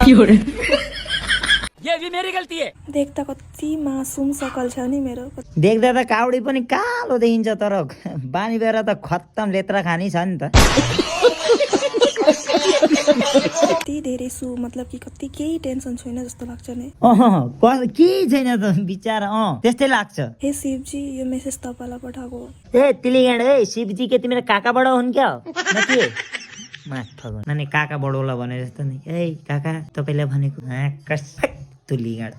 ये भी मेरी गलती है। देख्दा कति मासुम सकल छ नि मेरो। देख्दा त काउडी पनि कालो देखिन्छ तर बानी भएर त खत्तम लेत्रा खानी छ नि त। कति धेरै सु मतलब कि कति केही टेन्सन छैन जस्तो लाग्छ नि। केही छैन त बिचारा त्यस्तै लाग्छ। हे शिवजी यो मेसेज तपाईलाई पठाएको। ए तिलीगाड ए शिवजी के तिम्रो काका बडा हुन् क्या न के माथ फगन नानी काका बडोला भने जस्तो नि ए काका तपाईलाई भनेको तुलीगाड।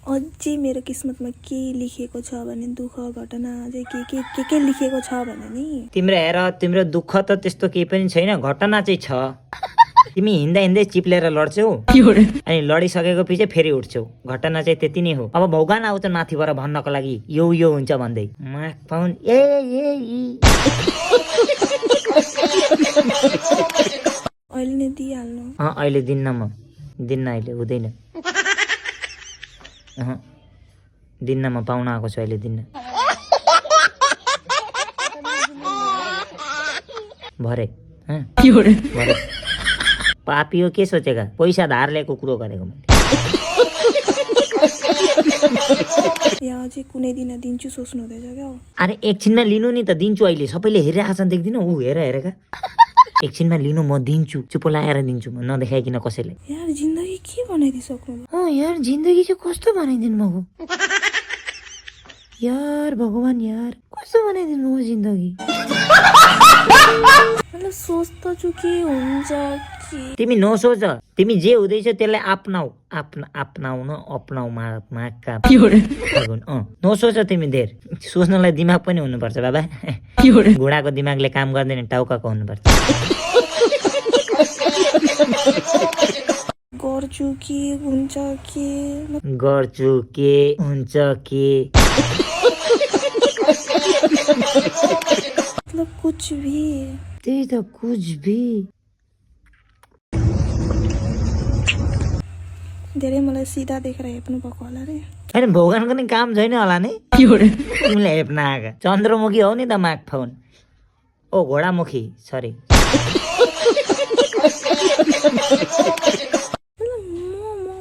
अझै मेरो किस्मतमा के लेखेको छ भने दुःख घटना अझै के लेखेको छ भने नि तिम्रो हेर तिम्रो दुःख त त्यस्तो केही पनि छैन घटना चाहिँ छ। तिमी हिँड्दा हिँड्दै चिप्लेर लड्छौ अनि लडिसकेको पछि फेरि उठ्छौ घटना चाहिँ त्यति नै हो। अब भौगान आउँछ माथिबाट भन्नको लागि यो हुन्छ भन्दै माग पाउन अहिले नै दिइहाल्नु। अहिले दिन्न म दिन्न अहिले हुँदैन दिन्न म पाउन आएको छु अहिले दिन्न भरे भरे पापी हो के सोचेका पैसा धार लिएको कुरो गरेको मैले या अझै कुनै दिन दिन्छु सोच्नु हुँदैछ क्या। अरे एकछिनमा लिनु नि त दिन्छु अहिले सबैले हेरिरहेको छ देख्दिनौ ऊ हेरेका एकछिनमा लिनु म दिन्छु चुप लाएर दिन्छु म नदेखाइकन कसैले। यार जिन्दगी के बनाइदिइसक्नु यार जिन्दगी चाहिँ कस्तो बनाइदिनु भएको यार भगवान यार कस्तो बनाइदिनु भएको जिन्दगी। मतलब सोच्दछु के हुन्छ कि तिमी नसोच तिमी जे हुँदैछ त्यसलाई अपनाउ न अपनाउ माका नसोच तिमी धेर सोच्नलाई दिमाग पनि हुनुपर्छ बाबा। घोडाको दिमागले काम गर्दैन टाउकाको हुनुपर्छ। गर्छु के हुन्छ के मतलब कुछ भी त्यही त कुछ भी। धेरै मलाई सिधा देखेर हेप्नु भएको होला रे। अरे भगवानको नि काम छैन होला नि तिमीलाई हेप्न आएका चन्द्रमुखी हौ नि त माग फाउन ओ घोडामुखी सरी।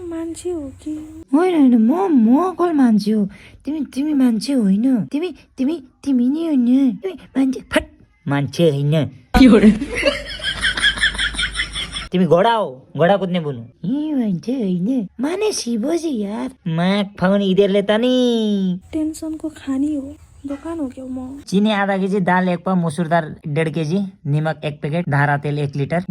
मान्छे हो कि होइन म कल मान्छे हो तिमी मान्छे होइन तिमी नि होइन तिमी मान्छे फट मान्छे होइन तिमी घोडा हो घोडा कुद्ने बुनु मान्छे होइन माने शिवजी यार माग फाउन यिनीहरूले त नि टेन्सनको खानी हो दोकान हो क्या म। चिनी आधा केजी दाल 1 पाउ मुसुर दाल 1.5 केजी निमक 1 प्याकेट धारा तेल 1 लिटर